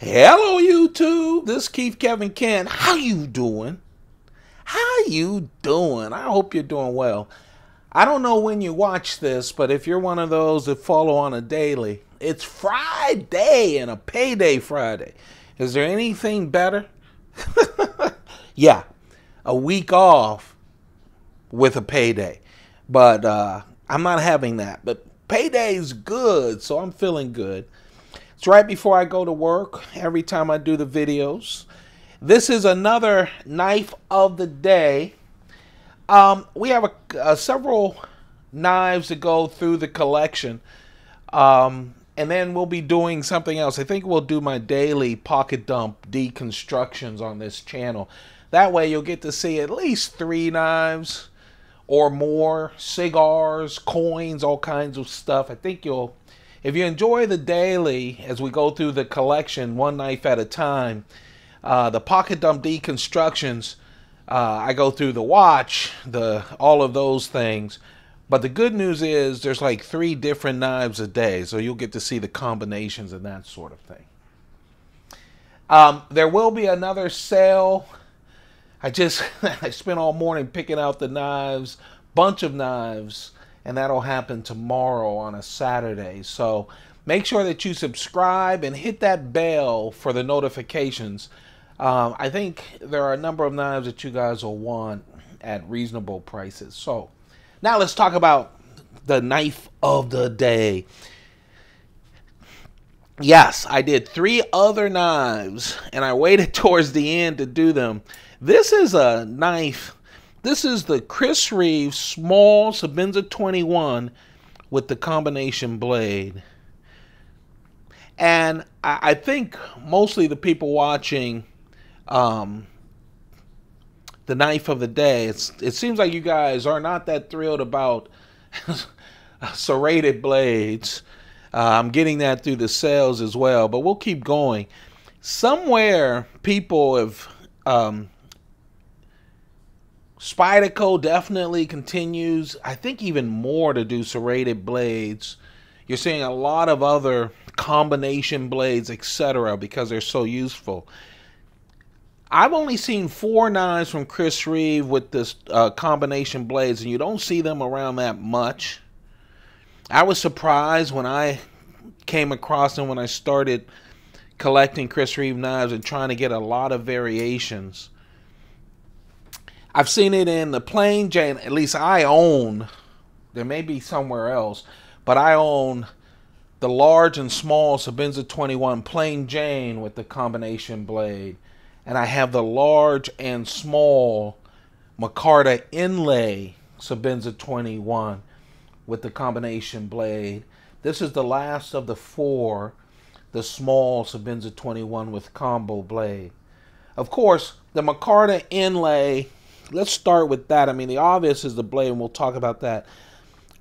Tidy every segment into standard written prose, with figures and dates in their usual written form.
Hello YouTube, this is Keith Kevin Ken. How you doing? How you doing? I hope you're doing well. I don't know when you watch this, but if you're one of those that follow on a daily, it's Friday and a payday Friday. Is there anything better? Yeah, a week off with a payday. But I'm not having that. But payday's good, so I'm feeling good. It's right before I go to work, every time I do the videos. This is another knife of the day. We have several knives that go through the collection. And then we'll be doing something else. I think we'll do my daily pocket dump deconstructions on this channel. That way you'll get to see at least 3 knives or more, cigars, coins, all kinds of stuff. I think you'll... If you enjoy the daily, as we go through the collection, one knife at a time, the pocket dump deconstructions, I go through the watch, all of those things. But the good news is there's like 3 different knives a day, so you'll get to see the combinations and that sort of thing. There will be another sale. I spent all morning picking out the knives, bunch of knives. And that'll happen tomorrow on a Saturday. So make sure that you subscribe and hit that bell for the notifications. I think there are a number of knives that you guys will want at reasonable prices. So now let's talk about the knife of the day. Yes, I did 3 other knives and I waited towards the end to do them. This is a knife. This is the Reeve small Sebenza 21 with the combination blade. And I think mostly the people watching the knife of the day, it seems like you guys are not that thrilled about serrated blades. I'm getting that through the sales as well, but we'll keep going. Somewhere people have... Spyderco definitely continues, I think even more to do serrated blades. You're seeing a lot of other combination blades, etc., because they're so useful. I've only seen 4 knives from Reeve with this combination blades, and you don't see them around that much. I was surprised when I came across them when I started collecting Reeve knives and trying to get a lot of variations. I've seen it in the plain Jane, at least I own, there may be somewhere else, but I own the large and small Sebenza 21 plain Jane with the combination blade. And I have the large and small micarta inlay Sebenza 21 with the combination blade. This is the last of the 4, the small Sebenza 21 with combo blade. Of course, the micarta inlay... Let's start with that. I mean, the obvious is the blade, and we'll talk about that.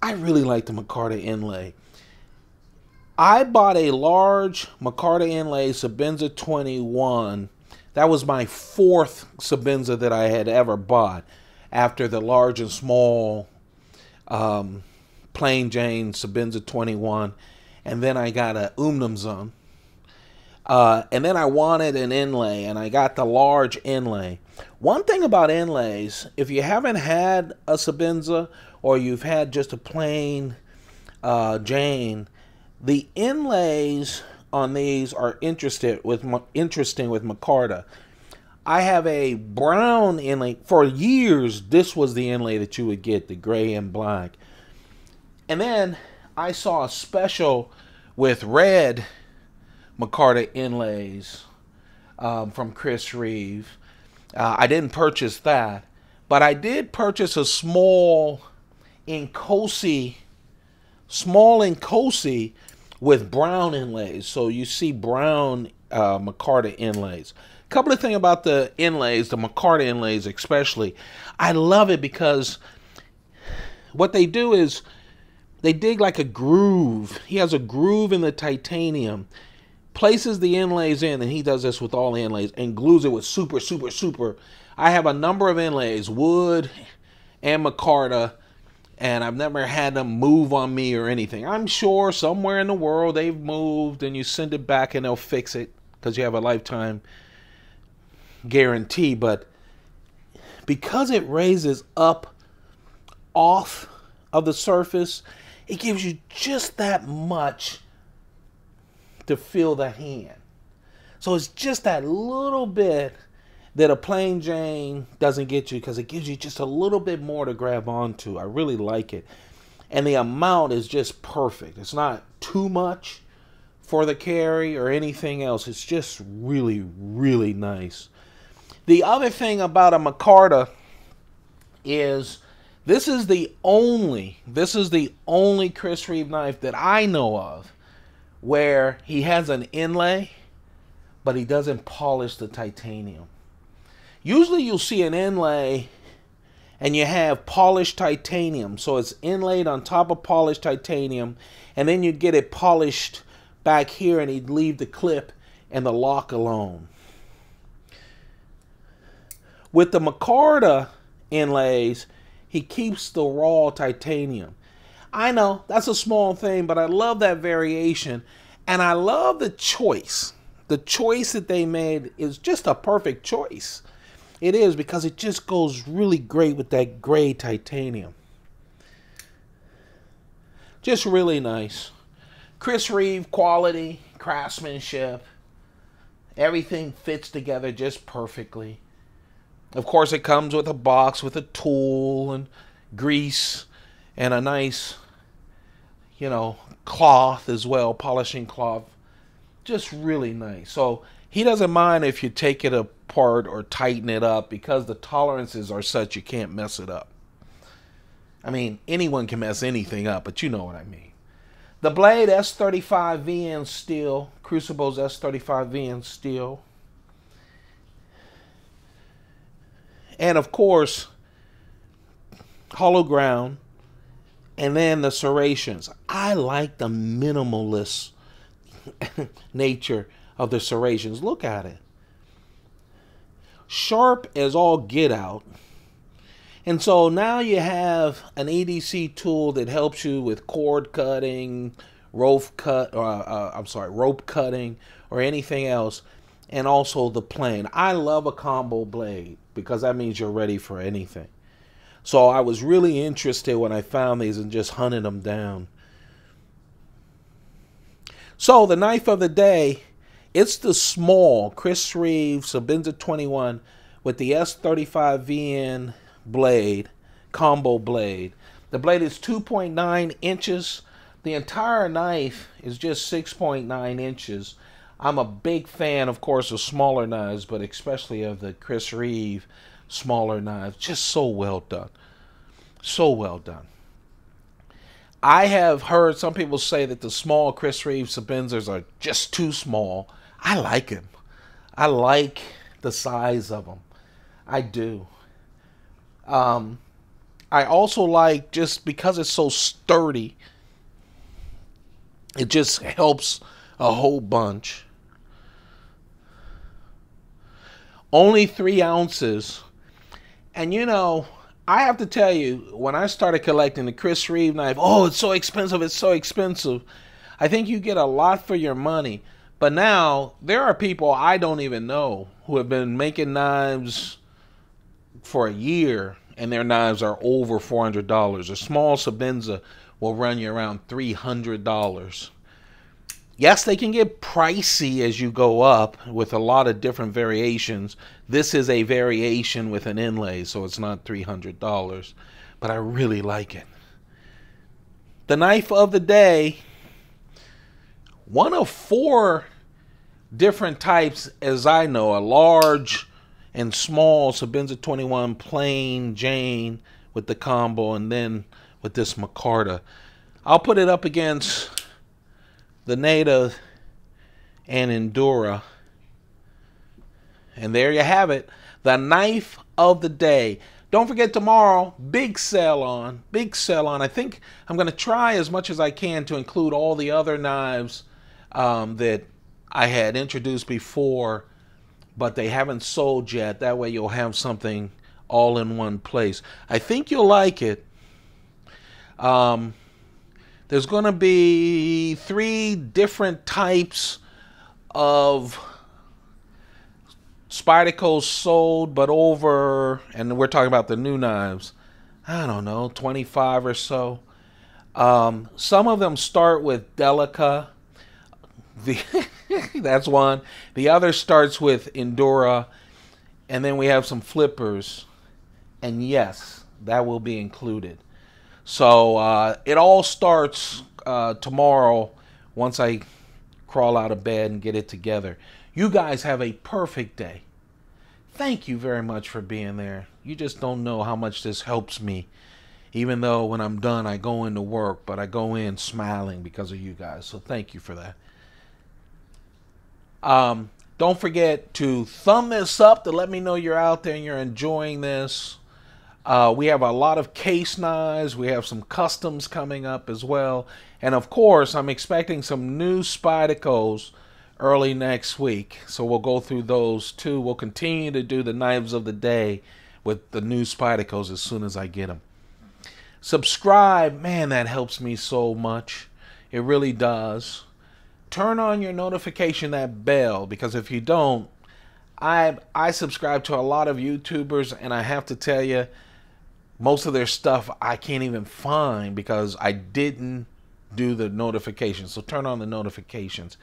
I really like the micarta inlay. I bought a large micarta inlay Sebenza 21. That was my 4th Sebenza that I had ever bought after the large and small plain Jane Sebenza 21. And then I got a Umnumzun. And then I wanted an inlay, and I got the large inlay. One thing about inlays, if you haven't had a Sebenza or you've had just a plain Jane, the inlays on these are interesting with micarta. I have a brown inlay. For years, this was the inlay that you would get, the gray and black. And then I saw a special with red micarta inlays from Reeve. I didn't purchase that, but I did purchase a small Inkosi with brown inlays. So you see brown micarta inlays. A couple of things about the inlays, the micarta inlays especially. I love it because what they do is they dig like a groove. He has a groove in the titanium. Places the inlays in, and he does this with all the inlays, and glues it with super. I have a number of inlays, wood and micarta, and I've never had them move on me or anything. I'm sure somewhere in the world they've moved, and you send it back and they'll fix it. because you have a lifetime guarantee. But because it raises up off of the surface, it gives you just that much to feel the hand. So it's just that little bit that a plain Jane doesn't get you, because it gives you just a little bit more to grab onto. I really like it. And the amount is just perfect. It's not too much for the carry or anything else. It's just really, really nice. The other thing about a micarta is this is the only Chris Reeve knife that I know of where he has an inlay, but he doesn't polish the titanium. Usually you'll see an inlay and you have polished titanium. So it's inlaid on top of polished titanium, and then you get it polished back here, and he'd leave the clip and the lock alone. With the micarta inlays, he keeps the raw titanium. I know that's a small thing, but I love that variation, and I love the choice. The choice that they made is just a perfect choice. It is, because it just goes really great with that gray titanium. Just really nice. Chris Reeve quality, craftsmanship. Everything fits together just perfectly. Of course, it comes with a box with a tool and grease and a nice, cloth as well, polishing cloth. Just really nice. So he doesn't mind if you take it apart or tighten it up, because the tolerances are such you can't mess it up. I mean, anyone can mess anything up, but you know what I mean. The blade, S35VN steel, Crucible's S35VN steel. And of course, hollow ground, and then the serrations. I like the minimalist nature of the serrations. Look at it. Sharp as all get out. And so now you have an EDC tool that helps you with cord cutting, rope cutting, or anything else, and also the plane. I love a combo blade because that means you're ready for anything. So I was really interested when I found these and just hunted them down. So the knife of the day, it's the small Chris Reeve Sebenza 21 with the S35VN blade, combo blade. The blade is 2.9 inches. The entire knife is just 6.9 inches. I'm a big fan, of course, of smaller knives, but especially of the Chris Reeve smaller knives. Just so well done. So well done. I have heard some people say that the small Chris Reeve Sebenzas are just too small. I like them. I like the size of them. I do. I also like, just because it's so sturdy, it just helps a whole bunch. Only 3 ounces. And I have to tell you, when I started collecting the Chris Reeve knife, oh, it's so expensive, it's so expensive. I think you get a lot for your money. But now, there are people I don't even know who have been making knives for a year, and their knives are over $400. A small Sebenza will run you around $300. Yes, they can get pricey as you go up with a lot of different variations. This is a variation with an inlay, so it's not $300, but I really like it. The knife of the day, one of 4 different types as I know, a large and small Sebenza 21 plain Jane with the combo, and then with this micarta. I'll put it up against the Native and Endura. And there you have it. The knife of the day. Don't forget, tomorrow, big sale on. Big sale on. I think I'm going to try as much as I can to include all the other knives that I had introduced before, but they haven't sold yet. That way you'll have something all in one place. I think you'll like it. There's going to be 3 different types of Spyderco sold, but over, and we're talking about the new knives, I don't know, 25 or so. Some of them start with Delica. That's one. The other starts with Endura. And then we have some flippers. And yes, that will be included. So it all starts tomorrow once I crawl out of bed and get it together. You guys have a perfect day. Thank you very much for being there. You just don't know how much this helps me. Even though when I'm done, I go into work, but I go in smiling because of you guys. So thank you for that. Don't forget to thumb this up to let me know you're out there and you're enjoying this. We have a lot of case knives. We have some customs coming up as well. And of course, I'm expecting some new Spydercos early next week. So we'll go through those too. We'll continue to do the knives of the day with the new Spydercos as soon as I get them. Subscribe. Man, that helps me so much. It really does. Turn on your notification, that bell, because if you don't, I subscribe to a lot of YouTubers, and I have to tell you, most of their stuff I can't even find because I didn't do the notifications. So turn on the notifications.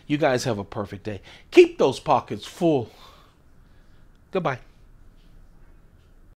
You guys have a perfect day. Keep those pockets full. Goodbye.